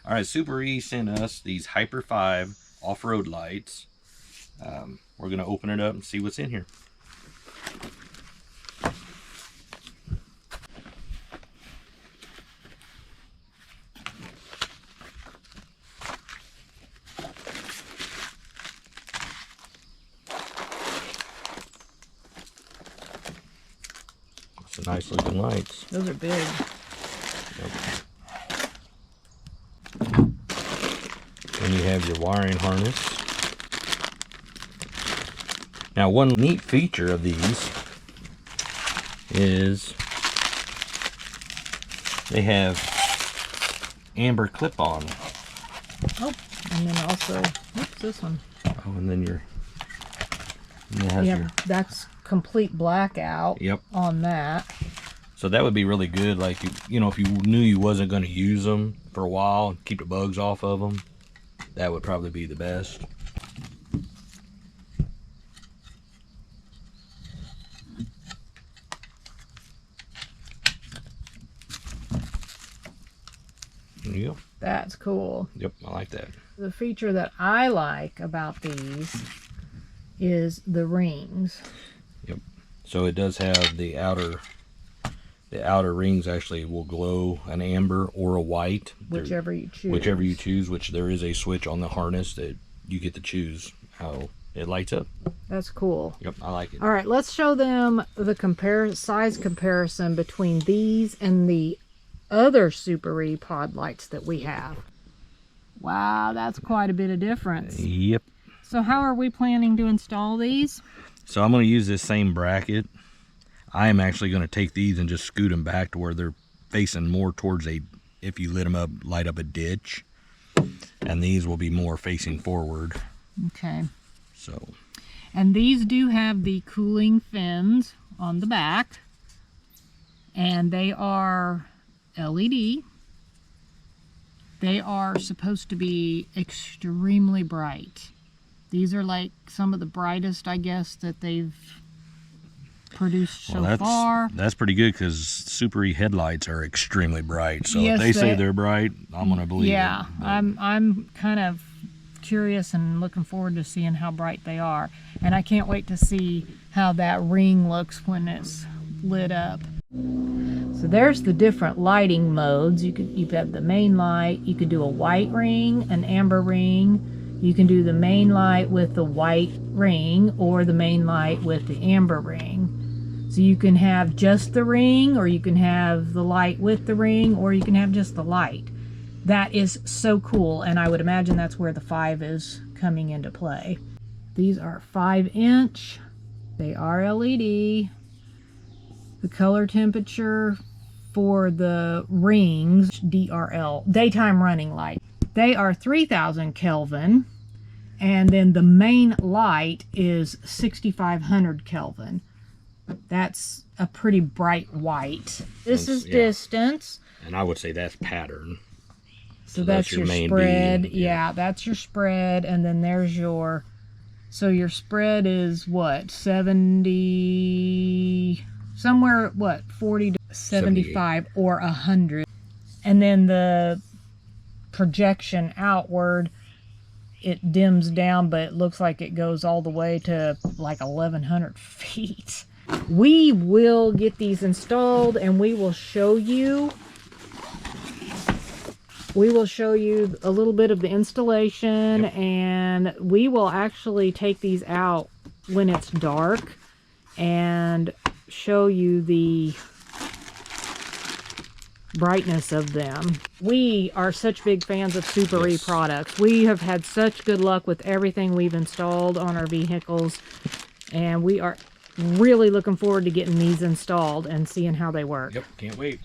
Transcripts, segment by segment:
All right, Suparee sent us these Hyper 5 off-road lights. We're gonna open it up and see what's in here. Some nice looking lights. Those are big. Yep. And you have your wiring harness. Now, one neat feature of these is they have amber clip-on. Oh, and then also, what's this one? Oh, and then your that's complete blackout. Yep. On that. So that would be really good. Like, you know, if you knew you wasn't going to use them for a while and keep the bugs off of them, that would probably be the best. There you go. That's cool. Yep, I like that. The feature that I like about these is the rings. Yep. So it does have the outer rings actually will glow an amber or a white. Whichever you choose. Whichever you choose, which there is a switch on the harness that you get to choose how it lights up. That's cool. Yep, I like it. All right, let's show them the size comparison between these and the other Suparee pod lights that we have. Wow, that's quite a bit of difference. Yep. So how are we planning to install these? So I'm going to use this same bracket. I am actually going to take these and just scoot them back to where they're facing more towards if you lit them up, light up a ditch. And these will be more facing forward. Okay. So. And these do have the cooling fins on the back. And they are LED. They are supposed to be extremely bright. These are like some of the brightest, I guess, that they've produced so far. That's pretty good because Suparee headlights are extremely bright. So yes, if they say they're bright, I'm going to believe it. Yeah, I'm kind of curious and looking forward to seeing how bright they are. And I can't wait to see how that ring looks when it's lit up. So there's the different lighting modes. You have the main light. You could do a white ring, an amber ring. You can do the main light with the white ring or the main light with the amber ring. So you can have just the ring, or you can have the light with the ring, or you can have just the light. That is so cool, and I would imagine that's where the 5 is coming into play. These are 5-inch. They are LED. The color temperature for the rings, DRL, daytime running light. They are 3000 Kelvin, and then the main light is 6500 Kelvin. That's a pretty bright white. This is distance. And I would say that's pattern. So that's your main spread. beam. Yeah, that's your spread, and then there's your, so your spread is what, 70, somewhere, what, 40 to 75 or 100. And then the projection outward, it dims down, but it looks like it goes all the way to like 1100 feet. We will get these installed and we will show you a little bit of the installation. Yep. And we will actually take these out when it's dark and show you the brightness of them. We are such big fans of Suparee products. We have had such good luck with everything we've installed on our vehicles, and we are really looking forward to getting these installed and seeing how they work. Yep, can't wait.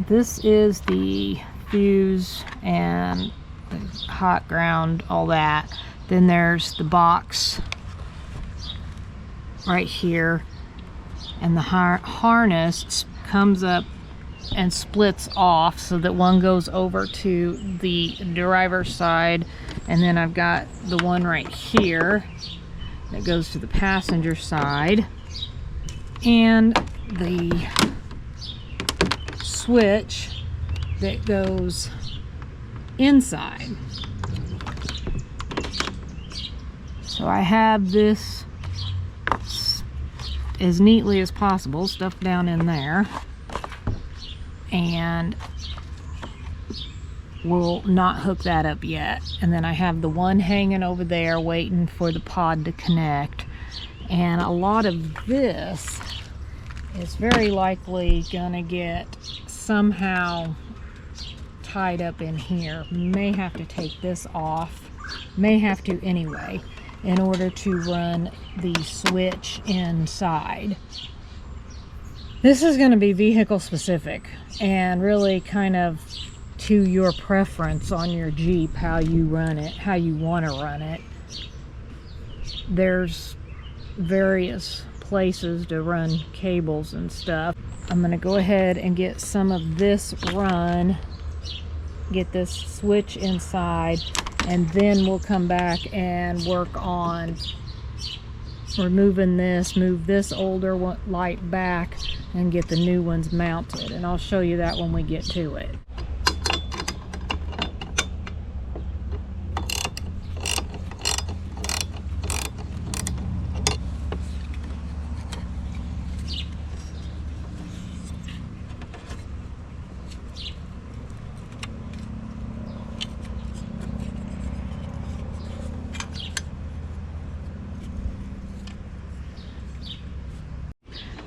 This is the fuse and the hot ground, all that. Then there's the box right here, and the harness comes up and splits off so that one goes over to the driver's side, and then I've got the one right here that goes to the passenger side, and the switch that goes inside. So I have this as neatly as possible stuffed down in there, and we'll not hook that up yet. And then I have the one hanging over there waiting for the pod to connect. And a lot of this is very likely gonna get somehow tied up in here. May have to take this off, may have to anyway, in order to run the switch inside. This is going to be vehicle specific and really kind of to your preference on your Jeep, how you run it, how you want to run it. There's various places to run cables and stuff. I'm going to go ahead and get some of this run, get this switch inside, and then we'll come back and work on removing this, move this older light back, and get the new ones mounted. And I'll show you that when we get to it.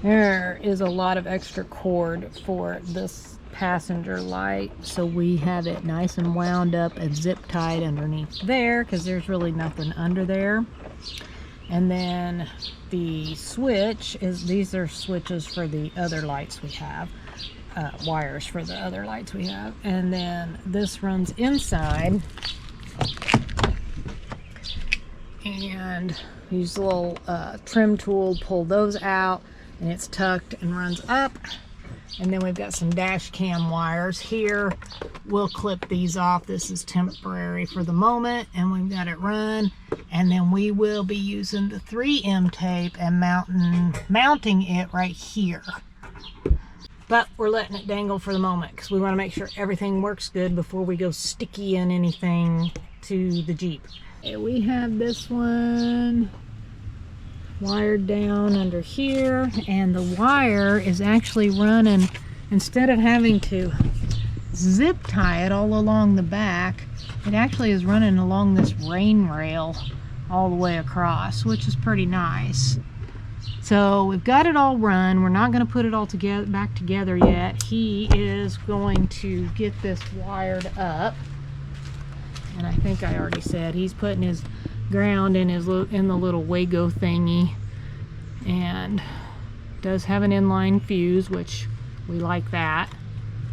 There is a lot of extra cord for this passenger light, so we have it nice and wound up and zip tied underneath there because there's really nothing under there. And then the switch is, these are switches for the other lights we have, wires for the other lights we have. And then this runs inside, and use a little trim tool, pull those out, and it's tucked and runs up. And then we've got some dash cam wires here. We'll clip these off. This is temporary for the moment, and we've got it run. And then we will be using the 3M tape and mounting it right here. But we're letting it dangle for the moment because we want to make sure everything works good before we go sticky in anything to the Jeep. And we have this one wired down under here, and the wire is actually running, instead of having to zip tie it all along the back, it actually is running along this rain rail all the way across, which is pretty nice. So we've got it all run. We're not going to put it all together back together yet. He is going to get this wired up, and I think I already said he's putting his ground in the little Wago thingy, and does have an inline fuse, which we like that.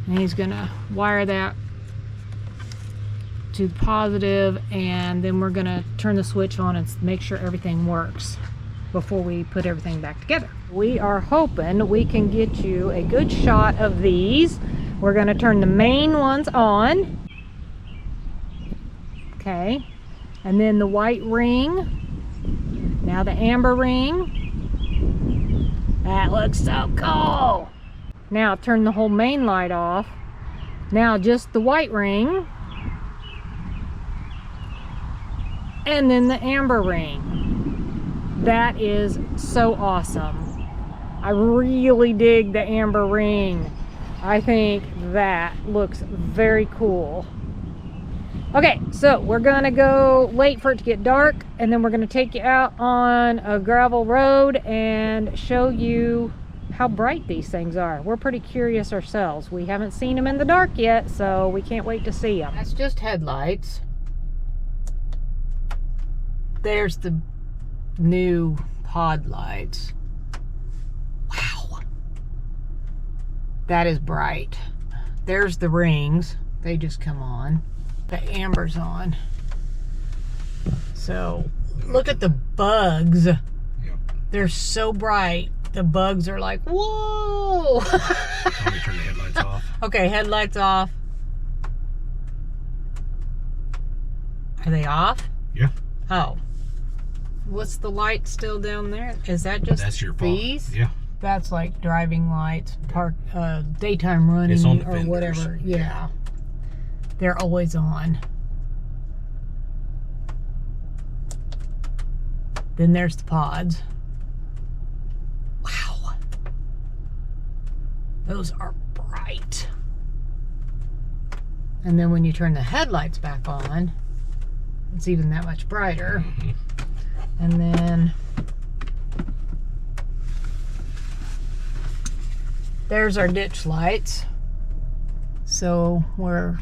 And he's gonna wire that to the positive, and then we're gonna turn the switch on and make sure everything works before we put everything back together. We are hoping we can get you a good shot of these. We're gonna turn the main ones on. Okay. And then the white ring, now the amber ring. That looks so cool. Now turn the whole main light off. Now just the white ring. And then the amber ring. That is so awesome. I really dig the amber ring. I think that looks very cool. Okay, so we're gonna go wait for it to get dark, and then we're gonna take you out on a gravel road and show you how bright these things are. We're pretty curious ourselves. We haven't seen them in the dark yet, so we can't wait to see them. That's just headlights. There's the new pod lights. Wow. That is bright. There's the rings. They just come on. The amber's on. So look at the bugs. Yep. They're so bright. The bugs are like, whoa. Let me turn the headlights off. Okay, headlights off. Are they off? Yeah. Oh. What's the light still down there? Is that just that's your fault. these? Yeah. That's like driving lights, park, daytime running, It's on the or fenders. whatever. Yeah. They're always on. Then there's the pods. Wow. Those are bright. And then when you turn the headlights back on, it's even that much brighter. And then there's our ditch lights. So we're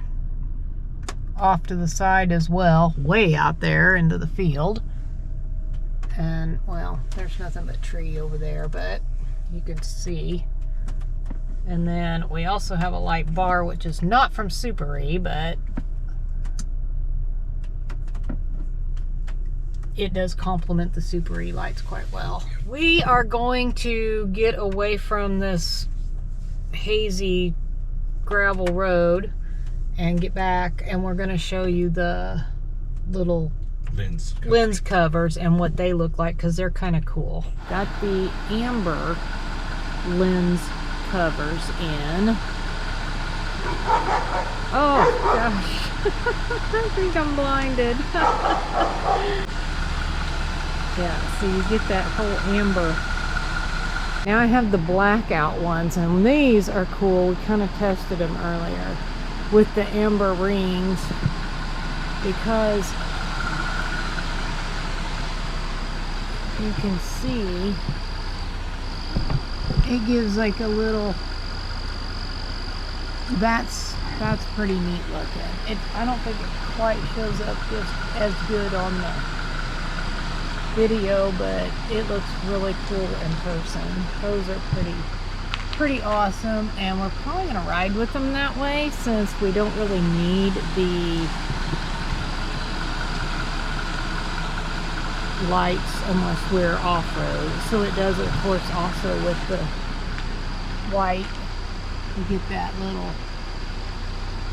off to the side as well, way out there into the field. And well, there's nothing but tree over there, but you can see. And then we also have a light bar, which is not from Suparee, but it does complement the Suparee lights quite well. We are going to get away from this hazy gravel road and get back, and we're going to show you the little lens covers and what they look like, because they're kind of cool. Got the amber lens covers in. Oh gosh. I think I'm blinded. Yeah, so you get that whole amber. Now I have the blackout ones, and these are cool. We kind of tested them earlier with the amber rings, because you can see it gives like a little, that's pretty neat looking. I don't think it quite shows up just as good on the video, but it looks really cool in person. Those are pretty awesome, and we're probably gonna ride with them that way, since we don't really need the lights unless we're off-road. So it does, of course, also with the white, you get that little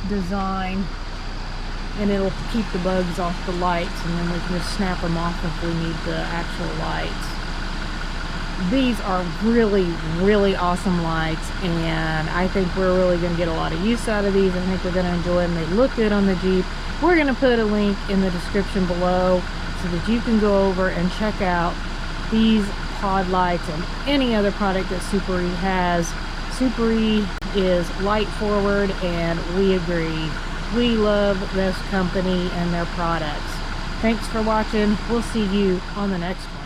design, and it'll keep the bugs off the lights, and then we can just snap them off if we need the actual lights. These are really awesome lights, and I think we're really going to get a lot of use out of these. I think we're going to enjoy them. They look good on the Jeep. We're going to put a link in the description below so that you can go over and check out these pod lights and any other product that Suparee has. Suparee is light forward, and we agree. We love this company and their products. Thanks for watching. We'll see you on the next one.